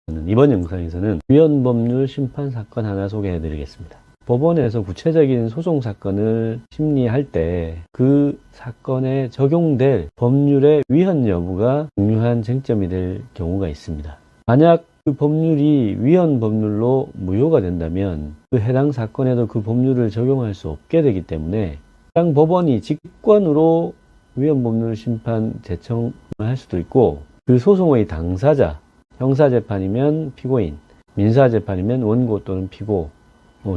이번 영상에서는 위헌법률 심판 사건 하나 소개해 드리겠습니다. 법원에서 구체적인 소송 사건을 심리할 때 그 사건에 적용될 법률의 위헌 여부가 중요한 쟁점이 될 경우가 있습니다. 만약 그 법률이 위헌 법률로 무효가 된다면 그 해당 사건에도 그 법률을 적용할 수 없게 되기 때문에 해당 법원이 직권으로 위헌 법률 심판 제청을 할 수도 있고, 그 소송의 당사자, 형사재판이면 피고인, 민사재판이면 원고 또는 피고,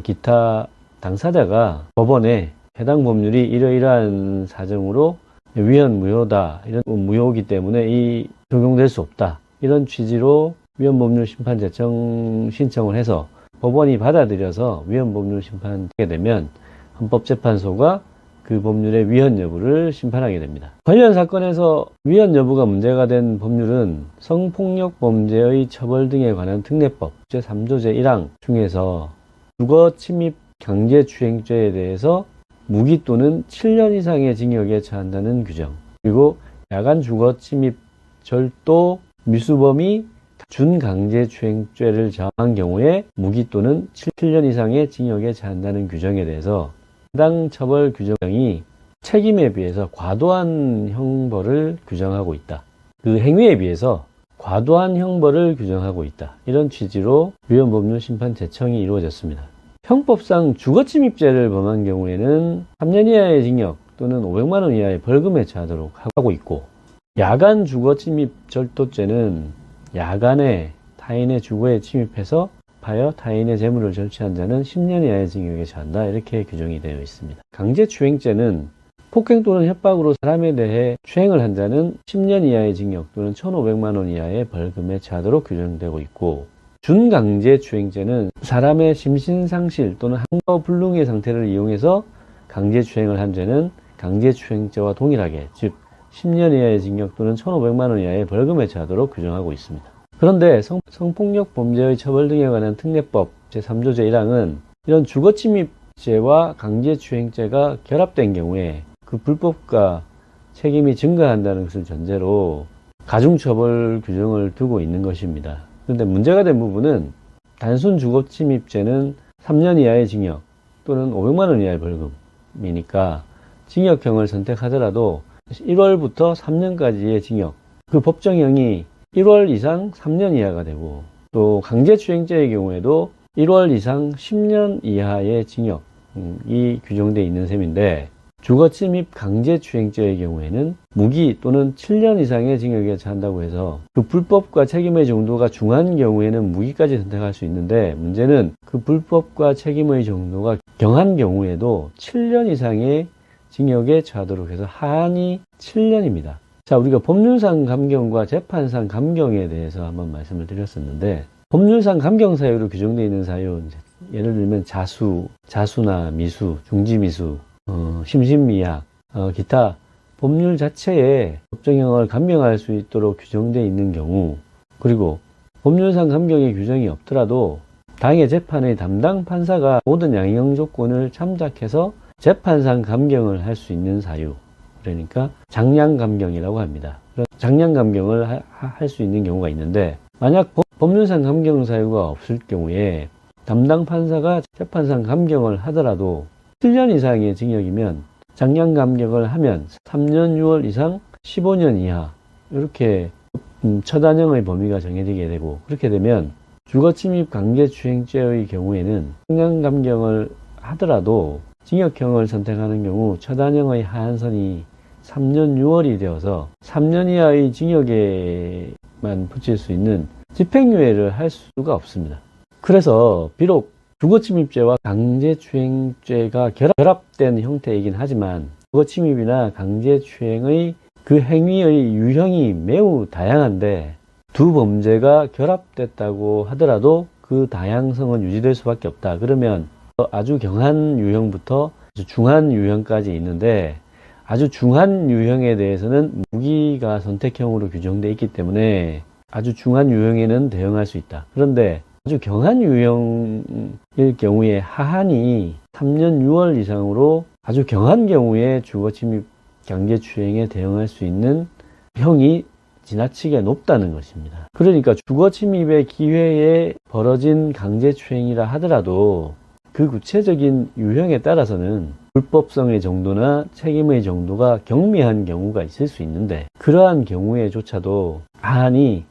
기타 당사자가 법원에 해당 법률이 이러이러한 사정으로 위헌 무효다, 이런 무효이기 때문에 이 적용될 수 없다, 이런 취지로 위헌 법률 심판 제청 신청을 해서 법원이 받아들여서 위헌 법률 심판하게 되면 헌법재판소가 그 법률의 위헌 여부를 심판하게 됩니다. 관련 사건에서 위헌 여부가 문제가 된 법률은 성폭력 범죄의 처벌 등에 관한 특례법 제3조 제1항 중에서 주거 침입 강제추행죄에 대해서 무기 또는 7년 이상의 징역에 처한다는 규정, 그리고 야간 주거 침입 절도 미수범이 준강제추행죄를 저한 경우에 무기 또는 7년 이상의 징역에 처한다는 규정에 대해서 해당 처벌 규정이 책임에 비해서 과도한 형벌을 규정하고 있다. 그 행위에 비해서 과도한 형벌을 규정하고 있다. 이런 취지로 위헌 법률 심판 제청이 이루어졌습니다. 형법상 주거침입죄를 범한 경우에는 3년 이하의 징역 또는 500만 원 이하의 벌금에 처하도록 하고 있고, 야간 주거침입 절도죄는 야간에 타인의 주거에 침입해서 하여 타인의 재물을 절취한 자는 10년 이하의 징역에 처한다, 이렇게 규정이 되어 있습니다. 강제추행죄는 폭행 또는 협박으로 사람에 대해 추행을 한 자는 10년 이하의 징역 또는 1,500만 원 이하의 벌금에 처하도록 규정되고 있고, 준강제추행죄는 사람의 심신상실 또는 항거불능의 상태를 이용해서 강제추행을 한 죄는 강제추행죄와 동일하게, 즉 10년 이하의 징역 또는 1,500만 원 이하의 벌금에 처하도록 규정하고 있습니다. 그런데 성폭력 범죄의 처벌 등에 관한 특례법 제3조 제1항은 이런 주거침입죄와 강제추행죄가 결합된 경우에 그 불법과 책임이 증가한다는 것을 전제로 가중처벌 규정을 두고 있는 것입니다. 그런데 문제가 된 부분은 단순 주거침입죄는 3년 이하의 징역 또는 500만 원 이하의 벌금이니까 징역형을 선택하더라도 1월부터 3년까지의 징역, 그 법정형이 1월 이상 3년 이하가 되고, 또 강제추행죄의 경우에도 1월 이상 10년 이하의 징역이 규정되어 있는 셈인데, 주거침입 강제추행죄의 경우에는 무기 또는 7년 이상의 징역에 처한다고 해서 그 불법과 책임의 정도가 중한 경우에는 무기까지 선택할 수 있는데, 문제는 그 불법과 책임의 정도가 경한 경우에도 7년 이상의 징역에 처하도록 해서 하한이 7년입니다. 자, 우리가 법률상 감경과 재판상 감경에 대해서 한번 말씀을 드렸었는데, 법률상 감경 사유로 규정되어 있는 사유, 예를 들면 자수나 미수, 중지미수, 심신미약, 기타 법률 자체에 법정형을 감경할 수 있도록 규정되어 있는 경우, 그리고 법률상 감경의 규정이 없더라도 당해 재판의 담당 판사가 모든 양형 조건을 참작해서 재판상 감경을 할 수 있는 사유, 그러니까 장량감경이라고 합니다. 장량감경을 할 수 있는 경우가 있는데, 만약 법률상 감경 사유가 없을 경우에 담당 판사가 재판상 감경을 하더라도 7년 이상의 징역이면 장량감경을 하면 3년 6월 이상 15년 이하, 이렇게 처단형의 범위가 정해지게 되고, 그렇게 되면 주거침입 강제추행죄의 경우에는 장량감경을 하더라도 징역형을 선택하는 경우 처단형의 하한선이 3년 6월이 되어서 3년 이하의 징역에만 붙일 수 있는 집행유예를 할 수가 없습니다. 그래서 비록 주거침입죄와 강제추행죄가 결합된 형태이긴 하지만 주거침입이나 강제추행의 그 행위의 유형이 매우 다양한데, 두 범죄가 결합됐다고 하더라도 그 다양성은 유지될 수밖에 없다. 그러면 아주 경한 유형부터 아주 중한 유형까지 있는데, 아주 중한 유형에 대해서는 무기가 선택형으로 규정되어 있기 때문에 아주 중한 유형에는 대응할 수 있다. 그런데 아주 경한 유형일 경우에 하한이 3년 6월 이상으로 아주 경한 경우에 주거침입 강제추행에 대응할 수 있는 형이 지나치게 높다는 것입니다. 그러니까 주거 침입의 기회에 벌어진 강제추행이라 하더라도 그 구체적인 유형에 따라서는 불법성의 정도나 책임의 정도가 경미한 경우가 있을 수 있는데, 그러한 경우에조차도 아니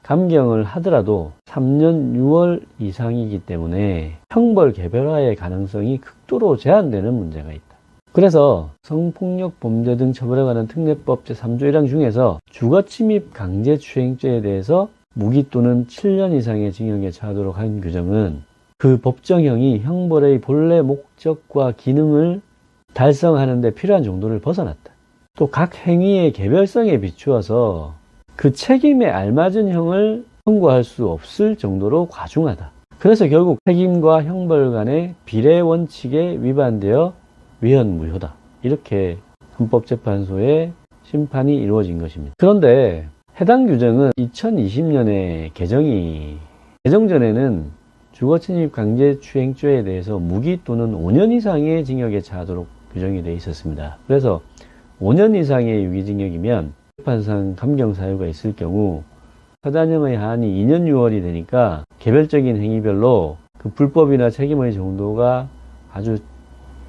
감경을 하더라도 3년 6월 이상이기 때문에 형벌 개별화의 가능성이 극도로 제한되는 문제가 있다. 그래서 성폭력 범죄 등 처벌에 관한 특례법 제3조 1항 중에서 주거침입 강제추행죄에 대해서 무기 또는 7년 이상의 징역에 처하도록 한 규정은 그 법정형이 형벌의 본래 목적과 기능을 달성하는 데 필요한 정도를 벗어났다. 또 각 행위의 개별성에 비추어서 그 책임에 알맞은 형을 선고할 수 없을 정도로 과중하다. 그래서 결국 책임과 형벌 간의 비례 원칙에 위반되어 위헌무효다. 이렇게 헌법재판소의 심판이 이루어진 것입니다. 그런데 해당 규정은 2020년에 개정 전에는 주거침입 강제추행죄에 대해서 무기 또는 5년 이상의 징역에 처하도록 규정이 되어 있었습니다. 그래서 5년 이상의 유기징역이면 재판상 감경 사유가 있을 경우 처단형의 한이 2년 6월이 되니까 개별적인 행위별로 그 불법이나 책임의 정도가 아주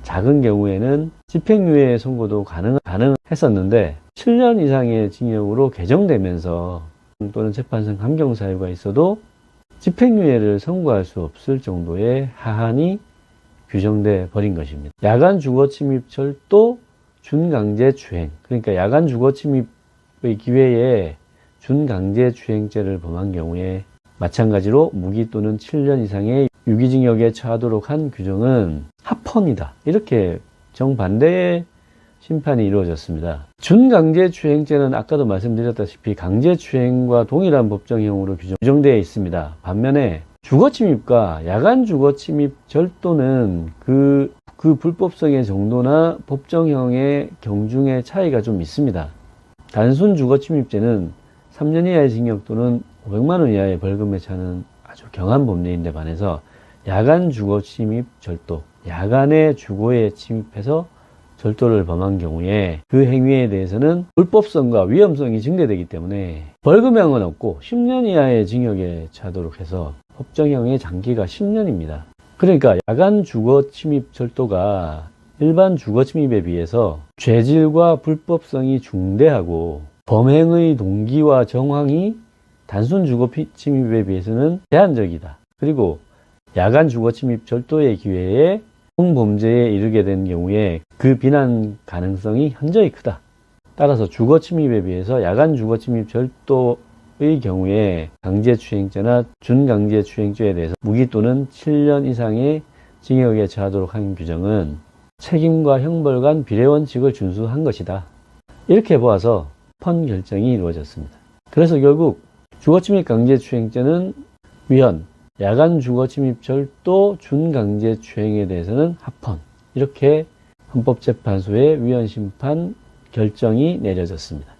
작은 경우에는 집행유예 선고도 가능했었는데 7년 이상의 징역으로 개정되면서 또는 재판상 감경 사유가 있어도 집행유예를 선고할 수 없을 정도의 하한이 규정돼 버린 것입니다. 야간 주거침입 절도 준강제추행, 그러니까 야간 주거침입의 기회에 준강제추행죄를 범한 경우에 마찬가지로 무기 또는 7년 이상의 유기징역에 처하도록 한 규정은 합헌이다. 이렇게 정반대의 심판이 이루어졌습니다. 준강제추행죄는 아까도 말씀드렸다시피 강제추행과 동일한 법정형으로 규정되어 있습니다. 반면에 주거침입과 야간 주거침입 절도는 그 불법성의 정도나 법정형의 경중의 차이가 좀 있습니다. 단순 주거침입죄는 3년 이하의 징역 또는 500만 원 이하의 벌금에 처하는 아주 경한 범죄인데 반해서 야간 주거침입 절도, 야간에 주거에 침입해서 절도를 범한 경우에 그 행위에 대해서는 불법성과 위험성이 증대되기 때문에 벌금형은 없고 10년 이하의 징역에 처하도록 해서 법정형의 장기가 10년입니다. 그러니까 야간 주거침입 절도가 일반 주거침입에 비해서 죄질과 불법성이 중대하고 범행의 동기와 정황이 단순 주거침입에 비해서는 제한적이다. 그리고 야간 주거침입 절도의 기회에 성범죄에 이르게 된 경우에 그 비난 가능성이 현저히 크다. 따라서 주거침입에 비해서 야간 주거침입 절도의 경우에 강제추행죄나 준강제추행죄에 대해서 무기 또는 7년 이상의 징역에 처하도록 한 규정은 책임과 형벌 간 비례원칙을 준수한 것이다. 이렇게 보아서 펀 결정이 이루어졌습니다. 그래서 결국 주거침입 강제추행죄는 위헌, 야간 주거침입 절도 준강제추행에 대해서는 합헌, 이렇게 헌법재판소의 위헌심판 결정이 내려졌습니다.